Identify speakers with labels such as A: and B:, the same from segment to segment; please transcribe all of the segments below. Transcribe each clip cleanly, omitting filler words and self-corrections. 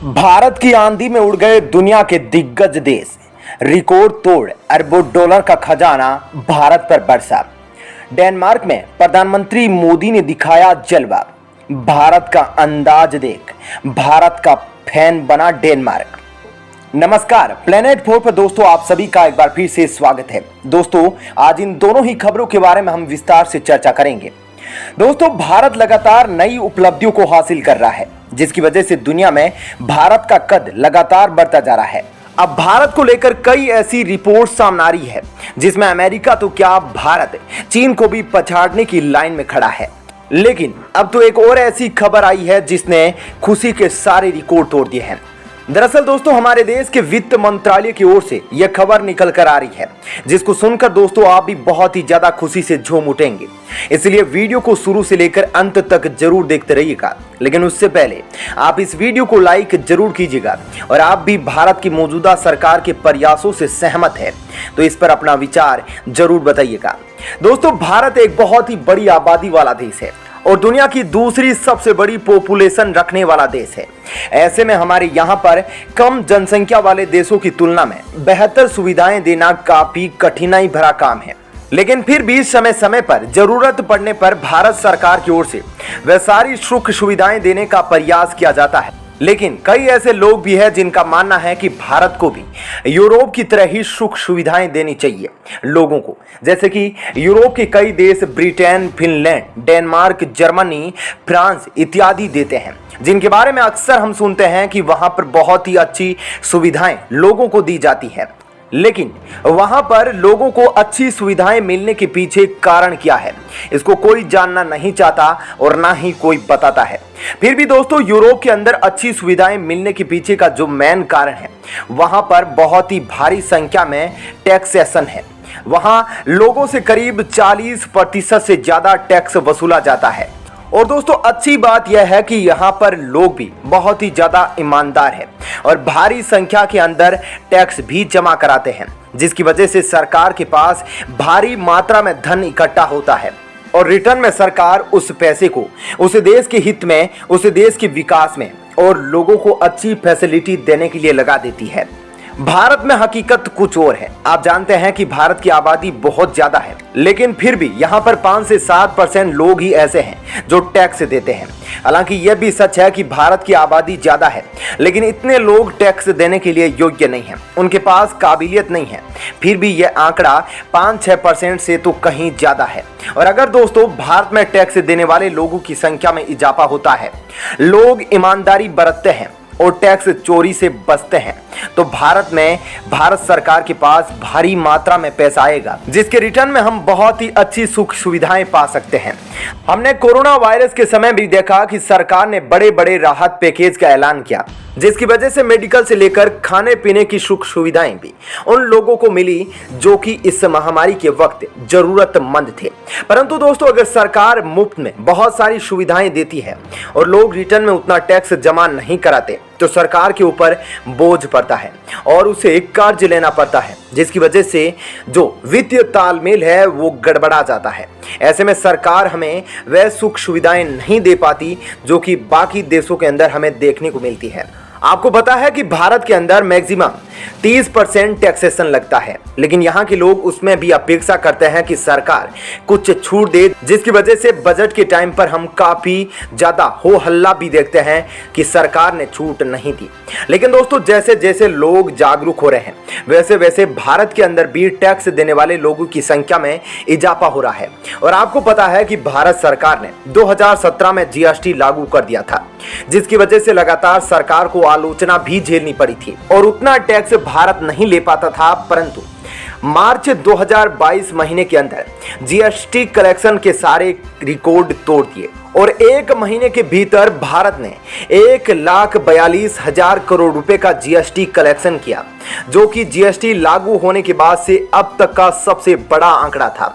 A: भारत की आंधी में उड़ गए दुनिया के दिग्गज देश। रिकॉर्ड तोड़ अरबों डॉलर का खजाना भारत पर बरसा। डेनमार्क में प्रधानमंत्री मोदी ने दिखाया जलवा। भारत का अंदाज देख भारत का फैन बना डेनमार्क। नमस्कार, प्लेनेट 4 पर दोस्तों आप सभी का एक बार फिर से स्वागत है। दोस्तों आज इन दोनों ही खबरों के बारे में हम विस्तार से चर्चा करेंगे। दोस्तों भारत लगातार नई उपलब्धियों को हासिल कर रहा है, जिसकी वजह से दुनिया में भारत का कद लगातार बढ़ता जा रहा है। अब भारत को लेकर कई ऐसी रिपोर्ट सामने आ रही है जिसमें अमेरिका तो क्या, भारत चीन को भी पछाड़ने की लाइन में खड़ा है। लेकिन अब तो एक और ऐसी खबर आई है जिसने खुशी के सारे रिकॉर्ड तोड़ दिए हैं। दरअसल दोस्तों हमारे देश के वित्त मंत्रालय की ओर से यह खबर निकल कर आ रही है, जिसको सुनकर दोस्तों आप भी बहुत ही ज्यादा खुशी से झूम उठेंगे। इसलिए वीडियो को शुरू से लेकर अंत तक जरूर देखते रहिएगा। लेकिन उससे पहले आप इस वीडियो को लाइक जरूर कीजिएगा और आप भी भारत की मौजूदा सरकार के प्रयासों से सहमत है तो इस पर अपना विचार जरूर बताइएगा। दोस्तों भारत एक बहुत ही बड़ी आबादी वाला देश है और दुनिया की दूसरी सबसे बड़ी पॉपुलेशन रखने वाला देश है। ऐसे में हमारे यहाँ पर कम जनसंख्या वाले देशों की तुलना में बेहतर सुविधाएं देना काफी कठिनाई भरा काम है। लेकिन फिर भी समय समय पर जरूरत पड़ने पर भारत सरकार की ओर से वह सारी सुख सुविधाएं देने का प्रयास किया जाता है। लेकिन कई ऐसे लोग भी हैं जिनका मानना है कि भारत को भी यूरोप की तरह ही सुख सुविधाएं देनी चाहिए लोगों को, जैसे कि यूरोप के कई देश Britain, Finland, Denmark, Germany, France इत्यादि देते हैं, जिनके बारे में अक्सर हम सुनते हैं कि वहां पर बहुत ही अच्छी सुविधाएं लोगों को दी जाती है। लेकिन वहां पर लोगों को अच्छी सुविधाएं मिलने के पीछे कारण क्या है, इसको कोई जानना नहीं चाहता और ना ही कोई बताता है। फिर भी दोस्तों यूरोप के अंदर अच्छी सुविधाएं मिलने के पीछे का जो मेन कारण है, वहां पर बहुत ही भारी संख्या में टैक्सेशन है। वहां लोगों से करीब 40% से ज्यादा टैक्स वसूला जाता है। और दोस्तों अच्छी बात यह है कि यहाँ पर लोग भी बहुत ही ज्यादा ईमानदार हैं और भारी संख्या के अंदर टैक्स भी जमा कराते हैं, जिसकी वजह से सरकार के पास भारी मात्रा में धन इकट्ठा होता है और रिटर्न में सरकार उस पैसे को उस देश के हित में, उस देश के विकास में और लोगों को अच्छी फैसिलिटी देने के लिए लगा देती है। भारत में हकीकत कुछ और है। आप जानते हैं कि भारत की आबादी बहुत ज्यादा है, लेकिन फिर भी यहाँ पर 5 से 7% लोग ही ऐसे हैं जो टैक्स देते हैं। हालांकि यह भी सच है कि भारत की आबादी ज्यादा है, लेकिन इतने लोग टैक्स देने के लिए योग्य नहीं हैं, उनके पास काबिलियत नहीं है। फिर भी यह आंकड़ा 5-6% से तो कहीं ज्यादा है। और अगर दोस्तों भारत में टैक्स देने वाले लोगों की संख्या में इजाफा होता है, लोग ईमानदारी बरतते हैं और टैक्स चोरी से बचते हैं, तो भारत में भारत सरकार के पास भारी मात्रा में पैसा आएगा, जिसके रिटर्न में हम बहुत ही अच्छी सुख सुविधाएं पा सकते हैं। हमने कोरोना वायरस के समय भी देखा कि सरकार ने बड़े बड़े राहत पैकेज का ऐलान किया, जिसकी वजह से मेडिकल से लेकर खाने पीने की सुख सुविधाएं भी उन लोगों को मिली जो कि इस महामारी के वक्त जरूरतमंद थे। परंतु दोस्तों अगर सरकार मुफ्त में बहुत सारी सुविधाएं देती है और लोग रिटर्न में उतना टैक्स जमा नहीं कराते, तो सरकार के ऊपर बोझ पड़ता है और उसे कर्ज लेना पड़ता है, जिसकी वजह से जो वित्तीय तालमेल है वो गड़बड़ा जाता है। ऐसे में सरकार हमें वह सुख सुविधाएं नहीं दे पाती जो कि बाकी देशों के अंदर हमें देखने को मिलती है। आपको पता है कि भारत के अंदर मैक्सिमम 30% टैक्सेशन लगता है, लेकिन यहाँ के लोग उसमें भी अपेक्षा करते हैं कि सरकार कुछ छूट दे, जिसकी वजह से बजट के टाइम पर हम काफी ज्यादा हो हल्ला भी देखते हैं कि सरकार ने छूट नहीं दी। लेकिन दोस्तों जैसे जैसे लोग जागरूक हो रहे हैं, वैसे वैसे भारत के अंदर भी टैक्स देने वाले लोगों की संख्या में इजाफा हो रहा है। और आपको पता है कि भारत सरकार ने 2017 में जीएसटी लागू कर दिया था, जिसकी वजह से लगातार सरकार को आलोचना भी झेलनी पड़ी थी और उतना टैक्स भारत नहीं ले पाता था। परंतु मार्च 2022 महीने के अंदर जीएसटी कलेक्शन के सारे रिकॉर्ड तोड़ दिए और एक महीने के भीतर भारत ने 1,42,000 करोड़ रुपए का जीएसटी कलेक्शन किया, जो कि जीएसटी लागू होने के बाद से अब तक का सबसे बड़ा आंकड़ा था।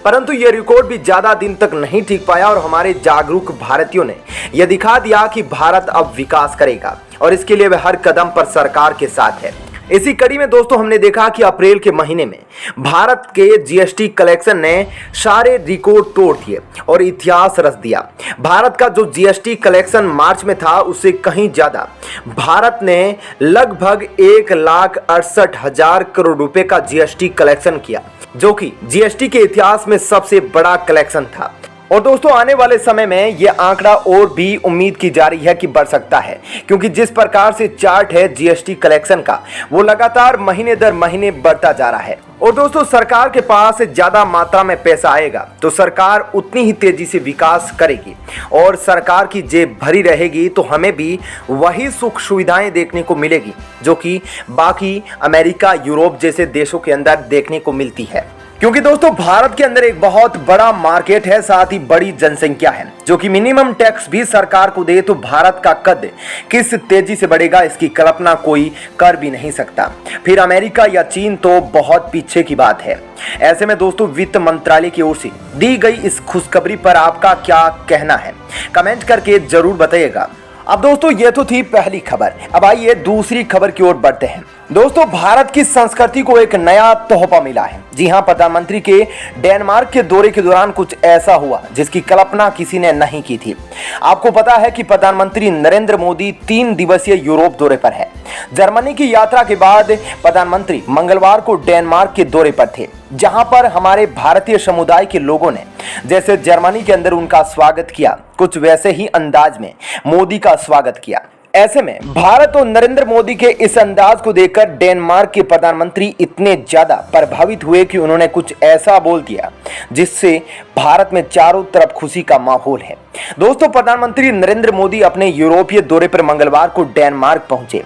A: परंतु यह रिकॉर्ड भी ज्यादा दिन तक नहीं टिक पाया और हमारे जागरूक भारतीयों ने यह दिखा दिया कि भारत अब विकास करेगा और इसके लिए वह हर कदम पर सरकार के साथ है। इसी कड़ी में दोस्तों हमने देखा कि अप्रैल के महीने में भारत के जीएसटी कलेक्शन ने सारे रिकॉर्ड तोड़ दिए और इतिहास रच दिया। भारत का जो जीएसटी कलेक्शन मार्च में था उससे कहीं ज्यादा भारत ने लगभग 1,68,000 करोड़ रुपए का जीएसटी कलेक्शन किया, जो कि जीएसटी के इतिहास में सबसे बड़ा कलेक्शन था। और दोस्तों आने वाले समय में यह आंकड़ा और भी उम्मीद की जा रही है कि बढ़ सकता है, क्योंकि जिस प्रकार से चार्ट है जीएसटी कलेक्शन का वो लगातार महीने दर महीने बढ़ता जा रहा है। और दोस्तों सरकार के पास ज्यादा मात्रा में पैसा आएगा तो सरकार उतनी ही तेजी से विकास करेगी और सरकार की जेब भरी रहेगी तो हमें भी वही सुख सुविधाएं देखने को मिलेगी जो कि बाकी अमेरिका, यूरोप जैसे देशों के अंदर देखने को मिलती है। क्योंकि दोस्तों भारत के अंदर एक बहुत बड़ा मार्केट है, साथ ही बड़ी जनसंख्या है, जो कि मिनिमम टैक्स भी सरकार को दे तो भारत का कद किस तेजी से बढ़ेगा इसकी कल्पना कोई कर भी नहीं सकता। फिर अमेरिका या चीन तो बहुत पीछे की बात है। ऐसे में दोस्तों वित्त मंत्रालय की ओर से दी गई इस खुशखबरी पर आपका क्या कहना है, कमेंट करके जरूर बताइएगा। अब दोस्तों ये तो थी पहली खबर, अब आइए दूसरी खबर की ओर बढ़ते हैं। दोस्तों भारत की संस्कृति को एक नया तोहफा मिला है। जी हां, प्रधानमंत्री के डेनमार्क के दौरे के दौरान कुछ ऐसा हुआ जिसकी कल्पना किसी ने नहीं की थी। आपको पता है कि प्रधानमंत्री नरेंद्र मोदी 3 दिवसीय यूरोप दौरे पर है। जर्मनी की यात्रा के बाद प्रधानमंत्री मंगलवार को डेनमार्क के दौरे पर थे, जहां पर हमारे भारतीय समुदाय के लोगों ने जैसे जर्मनी के अंदर उनका स्वागत किया, कुछ वैसे ही अंदाज में मोदी का स्वागत किया। ऐसे में भारत और नरेंद्र मोदी के इस अंदाज को देखकर डेनमार्क के प्रधानमंत्री इतने ज्यादा प्रभावित हुए कि उन्होंने कुछ ऐसा बोल दिया जिससे भारत में चारों तरफ खुशी का माहौल है। दोस्तों प्रधानमंत्री नरेंद्र मोदी अपने यूरोपीय दौरे पर मंगलवार को डेनमार्क पहुंचे।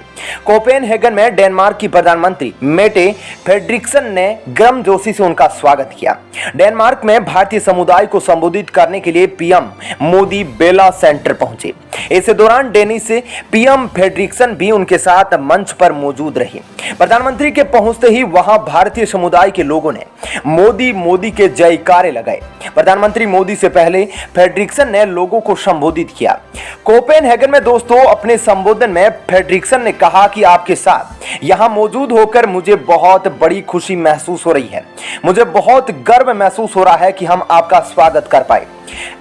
A: कोपेनहेगन में डेनमार्क की प्रधानमंत्री मेटे फ्रेडरिक्सन ने गर्मजोशी से उनका स्वागत किया। डेनमार्क में भारतीय समुदाय को संबोधित करने के लिए पीएम मोदी बेला सेंटर पहुंचे। इस दौरान डेनिश पीएम फ्रेडरिक्सन भी उनके साथ मंच पर मौजूद रही। प्रधानमंत्री के पहुंचते ही वहां भारतीय समुदाय के लोगों ने मोदी मोदी के जयकारे लगाए। प्रधानमंत्री मोदी से पहले फ्रेडरिक्सन ने लोगों को संबोधित किया। कोपेनहेगन में दोस्तों अपने संबोधन में फ्रेडरिक्सन ने कहा कि आपके साथ यहां मौजूद होकर मुझे बहुत बड़ी खुशी महसूस हो रही है। मुझे बहुत गर्व महसूस हो रहा है कि हम आपका स्वागत कर पाए।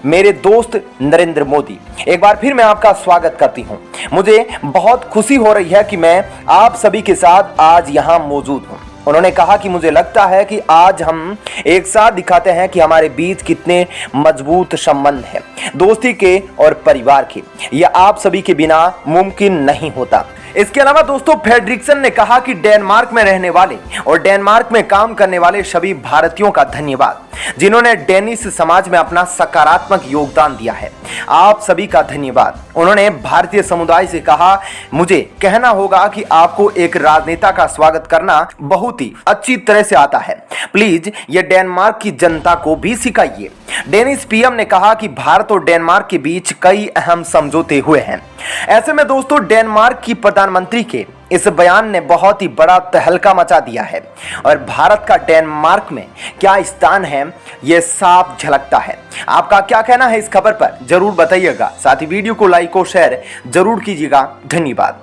A: मेरे दोस्त नरेंद्र मोदी, एक बार फिर मैं आपका स्वागत करती हूं। मुझे बहुत खुशी हो रही है कि मैं आप सभी के साथ आज यहां मौजूद हूं। उन्होंने कहा कि मुझे लगता है कि आज हम एक साथ दिखाते हैं कि हमारे बीच कितने मजबूत संबंध हैं, दोस्ती के और परिवार के। यह आप सभी के बिना मुमकिन नहीं होता। इसके अलावा दोस्तों फ्रेडरिक्सन ने कहा कि डेनमार्क में रहने वाले और डेनमार्क में काम करने वाले सभी भारतीयों का धन्यवाद, जिन्होंने डेनिश समाज में अपना सकारात्मक योगदान दिया है। आप सभी का धन्यवाद। उन्होंने भारतीय समुदाय से कहा, मुझे कहना होगा कि आपको एक राजनेता का स्वागत करना बहुत ही अच्छी तरह से आता है। प्लीज ये डेनमार्क की जनता को भी सिखाइए। डेनिश पीएम ने कहा कि भारत और डेनमार्क के बीच कई अहम समझौते हुए हैं। ऐसे में दोस्तों डेनमार्क की प्रधानमंत्री के इस बयान ने बहुत ही बड़ा तहलका मचा दिया है और भारत का डेनमार्क में क्या स्थान है यह साफ झलकता है। आपका क्या कहना है इस खबर पर जरूर बताइएगा। साथ ही वीडियो को लाइक और शेयर जरूर कीजिएगा। धन्यवाद।